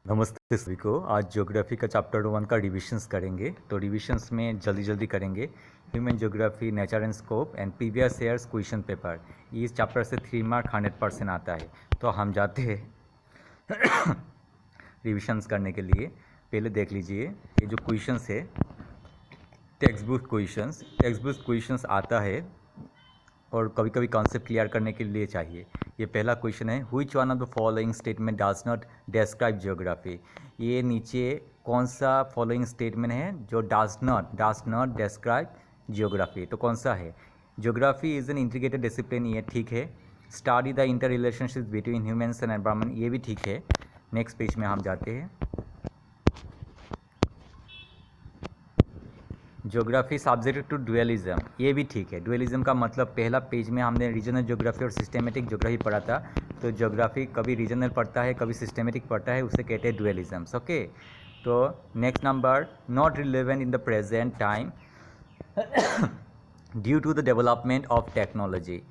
नमस्ते सभी को। आज ज्योग्राफी का चैप्टर 1 का रिविजन्स करेंगे। तो रिविजन्स में जल्दी जल्दी करेंगे। Human geography, nature and scope and previous years question paper. इस चैप्टर से 3 मार्क 100% आता है। तो हम जाते हैं रिविजन्स करने के लिए। पहले देख लीजिए ये जो क्वेश्चंस है, टेक्स्ट बुक क्वेश्चंस आता है और कभी कभी कॉन्सेप्ट क्लियर करने के लिए चाहिए। ये पहला क्वेश्चन है, which one of the following statement does not describe geography. ये नीचे कौन सा फॉलोइंग स्टेटमेंट है जो डज नॉट डिस्क्राइब ज्योग्राफी, तो कौन सा है? Geography is an integrated discipline, ये ठीक है। Study the inter relationship between humans and environment, ये भी ठीक है। नेक्स्ट पेज में हम जाते हैं। ज्योग्राफी सब्जेक्ट टू डुअलिज्म, ये भी ठीक है। डुअलिज्म का मतलब पहला पेज में हमने रीजनल ज्योग्राफी और सिस्टेमेटिक ज्योग्राफी पढ़ा था। तो ज्योग्राफी कभी रीजनल पढ़ता है, कभी सिस्टेमेटिक पढ़ता है, उसे कहते हैं डुअलिज्म्स। ओके, तो next number, not relevant in the present time due to the development of technology.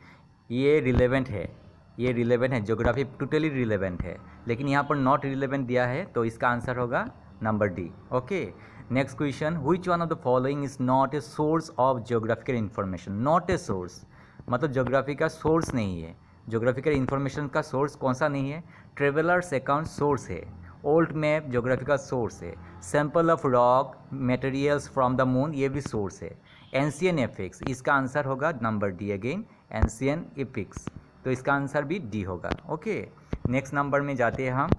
ये रिलेवेंट है, ज्योग्राफी टोटली रिलेवेंट है, लेकिन यहाँ पर नॉट रिलेवेंट दिया है, तो इसका आंसर होगा number D. Okay, next question, which one of the following is not a source of geographical information. Not a source मतलब ज्योग्राफी का सोर्स नहीं है। ज्योग्राफिकल इन्फॉर्मेशन का सोर्स कौन सा नहीं है? ट्रेवलर्स अकाउंट सोर्स है, ओल्ड मैप ज्योग्राफिकल सोर्स है, sample of rock materials from the moon, ये भी सोर्स है। एंशियन एपिक्स, इसका आंसर होगा number D again, ancient epics, तो इसका आंसर भी डी होगा। ओके, नेक्स्ट नंबर में जाते हैं हम।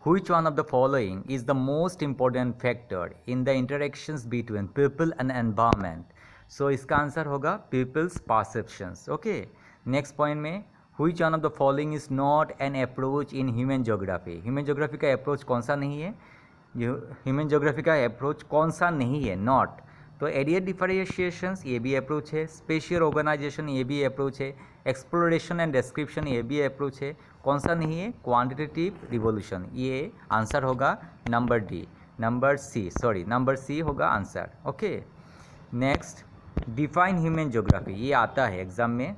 Which one of the following is the most important factor in the interactions between people and environment? So इसका आंसर होगा people's perceptions. Okay. Next point में, which one of the following is not an approach in human geography? Human geography का approach कौन सा नहीं है? Human geography का approach कौन सा नहीं है? नॉट। तो एरिया डिफरेंशिएशंस, ये भी अप्रोच है। स्पेशियल ऑर्गेनाइजेशन, ये भी अप्रोच है। एक्सप्लोरेशन एंड डिस्क्रिप्शन, ये भी अप्रोच है। कौन सा नहीं है? क्वांटिटेटिव रिवोल्यूशन, ये आंसर होगा नंबर डी, नंबर सी होगा answer. Okay, next, define human geography, ये आता है एग्जाम में,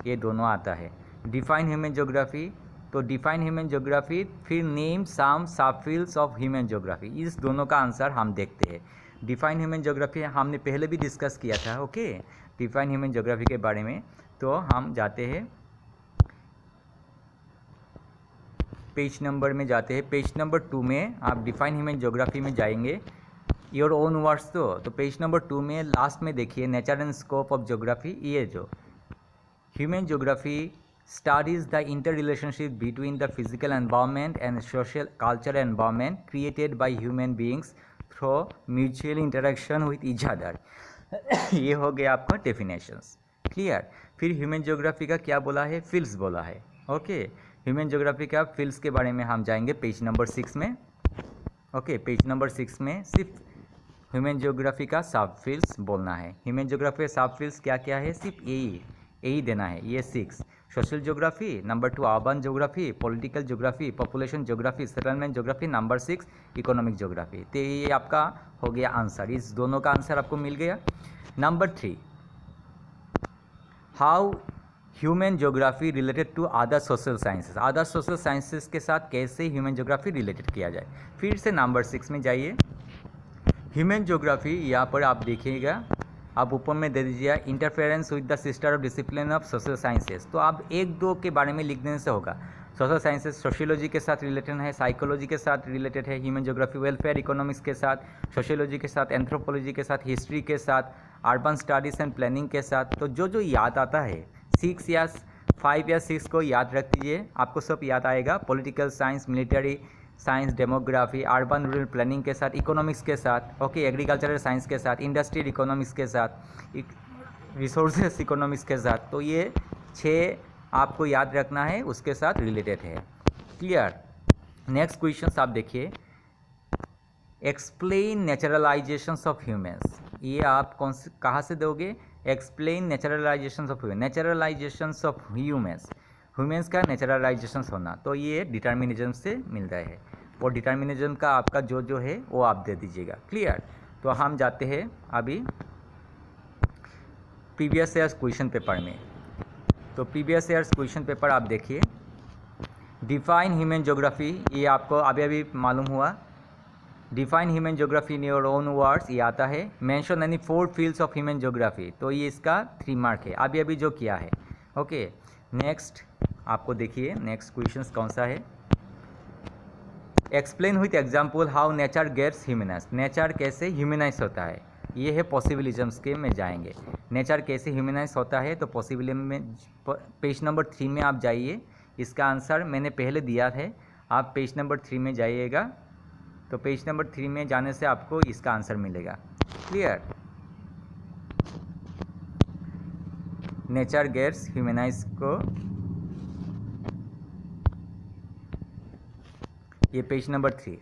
ये दोनों आता है। डिफाइन ह्यूमन ज्योग्राफी, तो डिफाइन ह्यूमन ज्योग्राफी, फिर name some subfields of human geography, इस दोनों का आंसर हम देखते हैं। डिफाइन ह्यूमन ज्योग्राफी हमने पहले भी डिस्कस किया था। ओके, डिफाइन ह्यूमन ज्योग्राफी के बारे में। तो हम जाते हैं पेज नंबर में जाते हैं। पेज नंबर 2 में आप डिफाइन ह्यूमन ज्योग्राफी में जाएंगे, योर ओन वर्ड्स। तो पेज नंबर 2 में लास्ट में देखिए, nature and scope of geography, ये जो human geography studies the interrelationship between the physical environment and social cultural environment created by human beings through mutual interaction with each other। ये हो गया आपका definitions. Clear? फिर human geography का क्या बोला है? फील्ड्स बोला है। ओके, ह्यूमन ज्योग्राफी का फील्ड्स के बारे में हम जाएंगे पेज नंबर 6 में। ओके, पेज नंबर 6 में सिर्फ ह्यूमन ज्योग्राफी का सब फील्ड्स बोलना है। ह्यूमन ज्योग्राफी का सब फील्ड्स क्या क्या है? सिर्फ यही देना है, ये 6। Social geography, number 2 urban geography, political geography, population geography, settlement geography, number 6 economic geography. तो ये आपका हो गया आंसर, इस दोनों का आंसर आपको मिल गया। Number 3, how human geography related to other social sciences. Other social sciences के साथ कैसे ह्यूमन ज्योग्राफी रिलेटेड किया जाए। फिर से नंबर 6 में जाइए। ह्यूमन ज्योग्राफी, यहाँ पर आप देखिएगा, आप ऊपर में दे दीजिए interference with the sister of discipline of social sciences. तो आप 1-2 के बारे में लिख देने से होगा। सोशल साइंसेस सोशियोलॉजी के साथ रिलेटेड है, साइकोलॉजी के साथ रिलेटेड है, ह्यूमन ज्योग्राफी वेलफेयर इकोनॉमिक्स के साथ, सोशियोलॉजी के साथ, एंथ्रोपोलॉजी के साथ, हिस्ट्री के साथ, अर्बन स्टडीज़ एंड प्लानिंग के साथ। तो जो याद आता है 6 या 5 या 6 को याद रख दीजिए, आपको सब याद आएगा। Political science, military science, demography, urban rural planning के साथ, इकोनॉमिक्स के साथ, ओके, एग्रीकल्चरल साइंस के साथ, इंडस्ट्रियल इकोनॉमिक्स के साथ, रिसोर्सेस इकोनॉमिक्स के साथ। तो ये 6 आपको याद रखना है, उसके साथ रिलेटेड है। क्लियर? नेक्स्ट क्वेश्चन आप देखिए, एक्सप्लेन नेचुरलाइजेशंस ऑफ ह्यूमन्स। ये आप कहाँ से दोगे? Explain naturalisations of human, naturalisations of humans का नेचुरलाइजेशंस होना, तो ये डिटर्मिनिज्म से मिल रहा है। और डिटर्मिनिज्म का आपका जो है वो आप दे दीजिएगा। क्लियर? तो हम जाते हैं अभी प्रीवियस ईयर्स क्वेश्चन पेपर में। तो प्रीवियस ईयर्स क्वेश्चन पेपर आप देखिए, डिफाइन ह्यूमन ज्योग्राफी, ये आपको अभी अभी मालूम हुआ। Define human geography in your own words, ये आता है। Mention any 4 fields of human geography, तो ये इसका 3 मार्क है अभी अभी जो किया है। ओके, नेक्स्ट आपको देखिए नेक्स्ट क्वेश्चन कौन सा है। Explain with example how nature gets humanise, nature कैसे ह्यूमनाइज होता है, ये है पॉसिबिलिज्म्स के में जाएंगे। नेचर कैसे ह्यूमनाइज होता है, तो पॉसिबिलिज्म में पेज नंबर 3 में आप जाइए, इसका आंसर मैंने पहले दिया है, आप पेज नंबर 3 में जाइएगा, तो पेज नंबर 3 में जाने से आपको इसका आंसर मिलेगा। क्लियर, नेचर गेट्स ह्यूमनाइज को, ये पेज नंबर 3,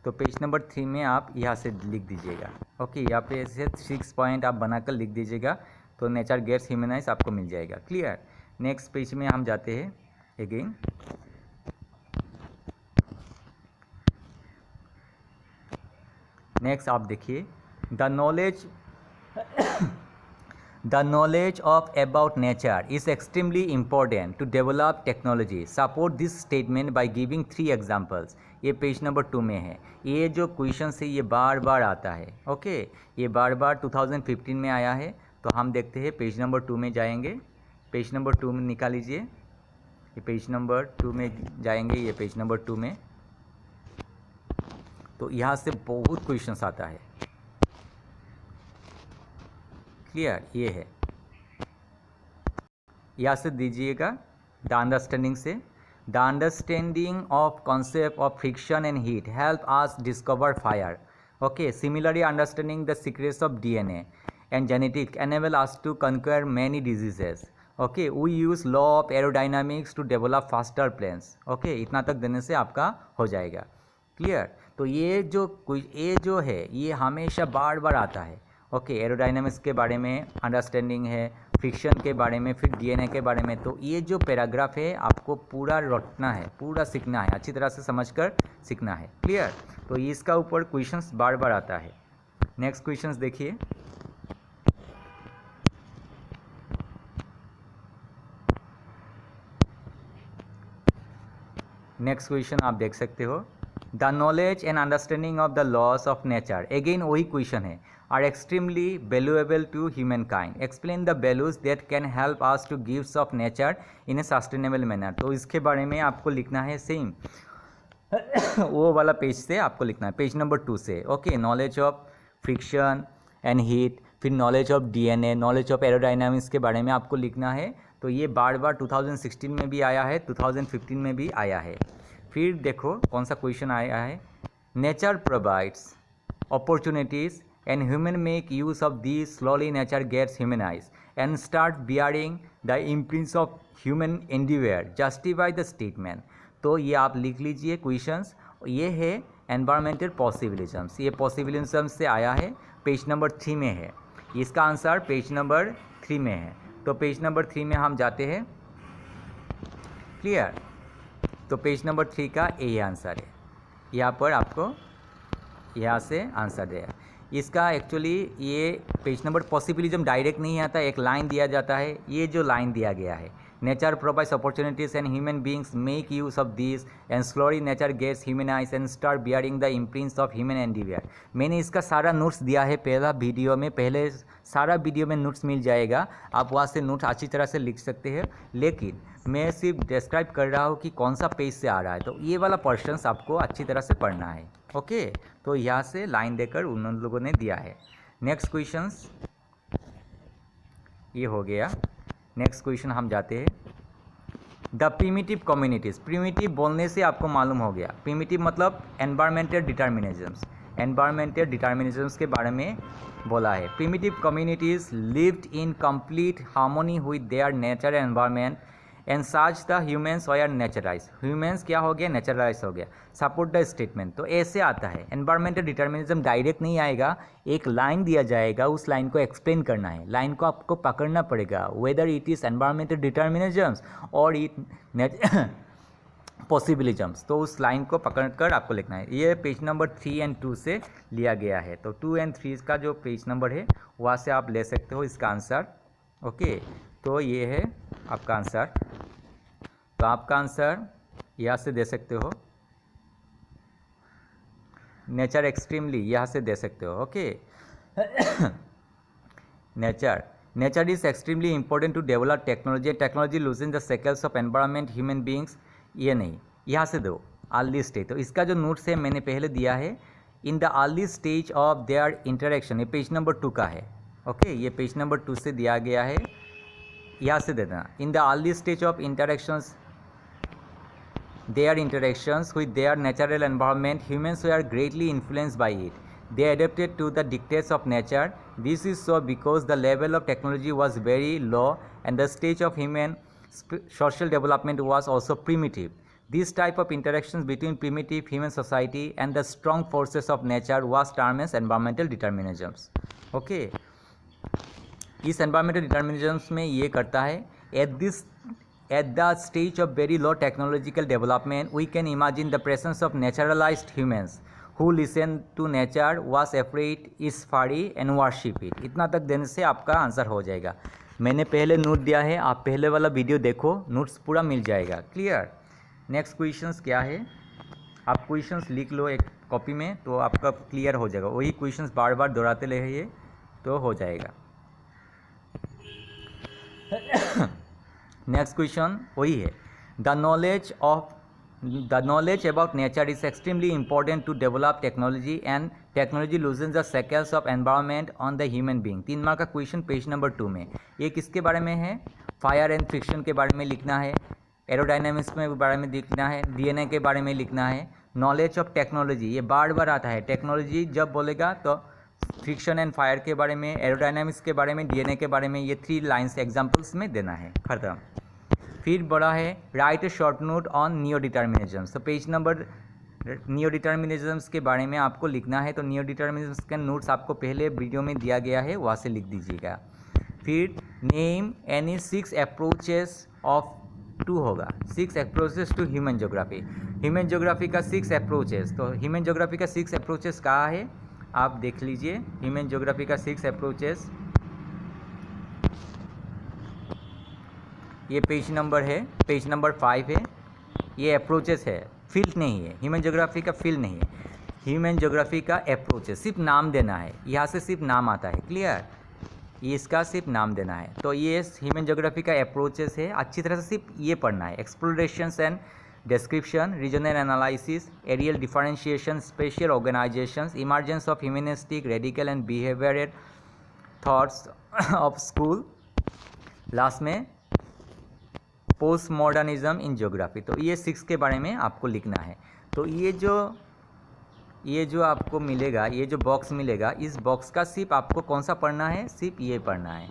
तो पेज नंबर 3 में आप यहाँ से लिख दीजिएगा। ओके, यहाँ पे ऐसे 6 पॉइंट आप बनाकर लिख दीजिएगा, तो नेचर गेट्स ह्यूमनाइज आपको मिल जाएगा। क्लियर, नेक्स्ट पेज में हम जाते हैं अगेन। नेक्स्ट आप देखिए, The knowledge of about nature is extremely important to develop technology. Support this statement by giving 3 examples. ये पेज नंबर 2 में है। ये जो क्वेश्चन है ये बार बार आता है। ओके, ये बार बार 2015 में आया है, तो हम देखते हैं पेज नंबर 2 में जाएंगे। पेज नंबर 2 में निकाल लीजिए, ये पेज नंबर 2 में जाएंगे, ये पेज नंबर 2 में, तो यहाँ से बहुत क्वेश्चंस आता है। क्लियर, ये है, यहाँ से दीजिएगा द अंडरस्टैंडिंग से। The understanding of concept of friction and heat help us discover fire. Okay, similarly understanding the secrets of DNA and genetic enable us to conquer many diseases. Okay, we use law of aerodynamics to develop faster planes. Okay, इतना तक देने से आपका हो जाएगा। Clear, तो ये जो है ये हमेशा बार बार आता है। ओके, एरोडाइनामिक्स के बारे में अंडरस्टैंडिंग है, फ्रिक्शन के बारे में, फिर DNA के बारे में, तो ये जो पैराग्राफ है आपको पूरा रटना है, पूरा सीखना है, अच्छी तरह से समझकर सीखना है। क्लियर, तो इसका ऊपर क्वेश्चंस बार बार आता है। नेक्स्ट क्वेश्चंस देखिए, नेक्स्ट क्वेश्चन आप देख सकते हो, the knowledge and understanding of the laws of nature, again वही क्वेश्चन है, are extremely valuable to human kind, explain the values that can help us to gives of nature in a sustainable manner. तो इसके बारे में आपको लिखना है same वो वाला पेज से आपको लिखना है, पेज नंबर 2 से। Okay, knowledge of friction and heat, फिर knowledge of DNA, knowledge of aerodynamics के बारे में आपको लिखना है। तो ये बार बार 2016 में भी आया है, 2015 में भी आया है। फिर देखो कौन सा क्वेश्चन आया है, nature provides opportunities and human make use of these, slowly nature gets humanized and start bearing the imprints of human endeavor, justify the statement। तो ये आप लिख लीजिए क्वेश्चंस। ये है एनवायरमेंटल पॉसिबिलिज्म्स, ये पॉसिबिलिज्म्स से आया है, पेज नंबर 3 में है, इसका आंसर पेज नंबर 3 में है। तो पेज नंबर 3 में हम जाते हैं। क्लियर, तो पेज नंबर 3 का ये आंसर है, यहाँ पर आपको यहाँ से आंसर दिया। इसका एक्चुअली ये पेज नंबर पॉसिबिलिज्म डायरेक्ट नहीं आता, एक लाइन दिया जाता है, ये जो लाइन दिया गया है, nature provides opportunities and human beings make use of this and slowly nature gets humanised and start bearing the imprints of human endeavour. मैंने इसका सारा नोट्स दिया है पहला वीडियो में, पहले सारा वीडियो में नोट्स मिल जाएगा, आप वहाँ से नोट्स अच्छी तरह से लिख सकते हैं, लेकिन मैं सिर्फ डिस्क्राइब कर रहा हूँ कि कौन सा पेज से आ रहा है, तो ये वाला पर्सन्स आपको अच्छी तरह से पढ़ना है। ओके, तो यहाँ से लाइन देकर उन लोगों ने दिया है। नेक्स्ट क्वेश्चंस ये हो गया। नेक्स्ट क्वेश्चन हम जाते हैं, द प्रिमिटिव कम्युनिटीज़। प्रिमिटिव बोलने से आपको मालूम हो गया, प्रिमिटिव मतलब एनवायरमेंटल डिटर्मिनिज्म्स, एनवायरमेंटल डिटर्मिनिज्म्स के बारे में बोला है। Primitive communities lived in complete harmony with their nature environment and such the humans were naturised. Humans क्या हो गया, नेचराइज हो गया। सपोर्ट द स्टेटमेंट, तो ऐसे आता है, एनवायरमेंटल डिटर्मिनिज्म डायरेक्ट नहीं आएगा, एक लाइन दिया जाएगा, उस लाइन को एक्सप्लेन करना है, लाइन को आपको पकड़ना पड़ेगा, वेदर इट इज़ एनवायरमेंटल डिटर्मिनिज्म्स और इट पॉसिबिलिज्म्स, तो उस लाइन को पकड़कर आपको लिखना है। ये पेज नंबर 3 और 2 से लिया गया है, तो 2 और 3 का जो पेज नंबर है वहाँ से आप ले सकते हो इसका आंसर। ओके, तो ये है आपका आंसर। तो आपका आंसर यहाँ से दे सकते हो, नेचर एक्सट्रीमली यहाँ से दे सकते हो। Okay nature is extremely important to develop technology, technology loosing the shackles of environment human beings, ये नहीं, यहाँ से दो अर्ली स्टेज। तो इसका जो नोट्स है मैंने पहले दिया है, in the early stage of their interaction, ये पेज नंबर 2 का है। ओके ये पेज नंबर 2 से दिया गया है, यहाँ से देना। In the early stage of interactions, their interactions with their natural environment, humans were greatly influenced by it. They adapted to the dictates of nature. This is so because the level of technology was very low and the stage of human social development was also primitive. This type of interactions between primitive human society and the strong forces of nature was termed as environmental determinisms. Okay, इस environmental determinisms में ये करता है, at the stage of very low technological development, we can imagine the presence of naturalized humans who listen to nature, was afraid, is furry and worship it. इतना तक देने से आपका आंसर हो जाएगा। मैंने पहले नोट दिया है, आप पहले वाला वीडियो देखो, नोट्स पूरा मिल जाएगा। क्लियर। नेक्स्ट क्वेश्चंस क्या है, आप क्वेश्चंस लिख लो एक कॉपी में, तो आपका क्लियर हो जाएगा। वही क्वेश्चंस बार बार दोहराते रहिए तो हो जाएगा। नेक्स्ट क्वेश्चन वही है, the knowledge about nature is extremely important to develop technology and technology loosen the shackles of environment on the human being. 3 mark का क्वेश्चन पेज नंबर 2 में। ये किसके बारे में है, फायर एंड फ्रिक्शन के बारे में लिखना है, एरोडायनामिक्स में बारे में लिखना है, डीएनए के बारे में लिखना है। नॉलेज ऑफ टेक्नोलॉजी ये बार बार आता है, टेक्नोलॉजी जब बोलेगा तो फ्रिक्शन एंड फायर के बारे में, एरोडायनामिक्स के बारे में, डीएनए के बारे में, ये 3 लाइन्स एग्जाम्पल्स में देना है, खत्म। फिर बड़ा है, write a short note on neo determinisms. तो पेज नंबर नियो डिटर्मिनिज्म्स के बारे में आपको लिखना है, तो नियो डिटर्मिनिज्म्स का नोट्स आपको पहले वीडियो में दिया गया है, वहाँ से लिख दीजिएगा। फिर नेम एनी 6 अप्रोचेस ऑफ 2 होगा, 6 approaches to human geography. Human geography का 6 अप्रोचेस, तो ह्यूमन ज्योग्राफी का 6 अप्रोचेस कहाँ है आप देख लीजिए। ह्यूमन ज्योग्राफी का 6 अप्रोचेस, ये पेज नंबर है, पेज नंबर 5 है। ये अप्रोचेस है, फील्ड नहीं है, ह्यूमन ज्योग्राफी का फील्ड नहीं है, ह्यूमन ज्योग्राफी का अप्रोचेस, सिर्फ नाम देना है, यहाँ से सिर्फ नाम आता है। क्लियर, ये इसका सिर्फ नाम देना है। तो ये ह्यूमन ज्योग्राफी का अप्रोचेस है, अच्छी तरह से सिर्फ ये पढ़ना है। Explorations and description, regional analysis, areal differentiation, spatial organizations, emergence of humanistic, radical and behavioral thoughts of school, last में पोस्ट मॉडर्निज्म इन ज्योग्राफी। तो ये 6 के बारे में आपको लिखना है। तो ये जो आपको मिलेगा, ये जो बॉक्स मिलेगा, इस बॉक्स का सिर्फ आपको कौन सा पढ़ना है, सिर्फ ये पढ़ना है,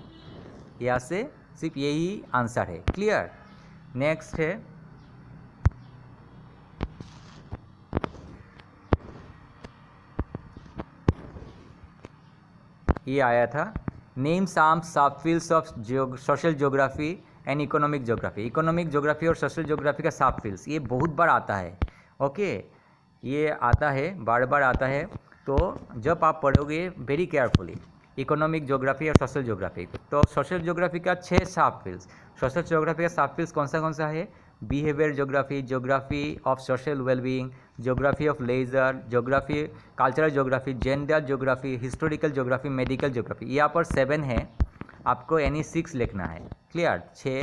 यहाँ से सिर्फ यही आंसर है। क्लियर। नेक्स्ट है, ये आया था, नेम सम सब fields of social geography and economic geography. Economic geography और सोशल ज्योग्राफी का सब फील्ड्स, ये बहुत बार आता है। ओके, ये आता है, बार बार आता है। तो जब आप पढ़ोगे वेरी केयरफुली इकोनॉमिक ज्योग्राफी और सोशल ज्योग्राफी, तो सोशल ज्योग्राफी का 6 सब फील्ड्स, सोशल ज्योग्राफी का सब फील्ड्स कौन सा है, behaviour geography, geography of social wellbeing, geography of leisure, geography, cultural geography, gender geography, historical geography, medical geography. यहाँ पर 7 है, आपको एनी 6 लिखना है। क्लियर, 6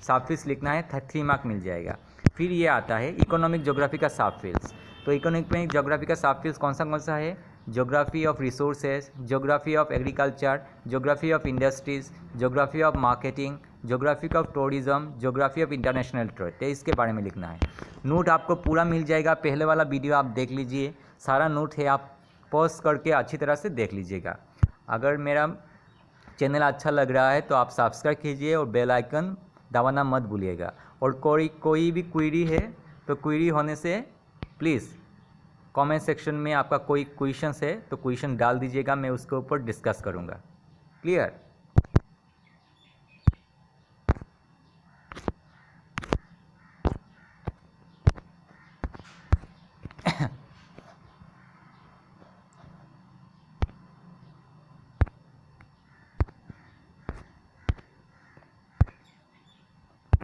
सब फील्ड्स लिखना है, 3 मार्क मिल जाएगा। फिर ये आता है इकोनॉमिक ज्योग्राफी का सब फील्ड्स। तो इकोनॉमिक ज्योग्राफी का सब फील्ड्स कौन सा है, geography of resources, geography of agriculture, geography of industries, geography of marketing, geography of tourism, geography of international trade. तो इसके बारे में लिखना है। नोट आपको पूरा मिल जाएगा, पहले वाला वीडियो आप देख लीजिए, सारा नोट है, आप पॉज करके अच्छी तरह से देख लीजिएगा। अगर मेरा चैनल अच्छा लग रहा है तो आप सब्सक्राइब कीजिए और बेल आइकन दबाना मत भूलिएगा। और कोई भी क्वेरी है तो क्वेरी होने से प्लीज़ कमेंट सेक्शन में आपका कोई क्वेश्चन है तो क्वेश्चन डाल दीजिएगा, मैं उसके ऊपर डिस्कस करूँगा। क्लियर।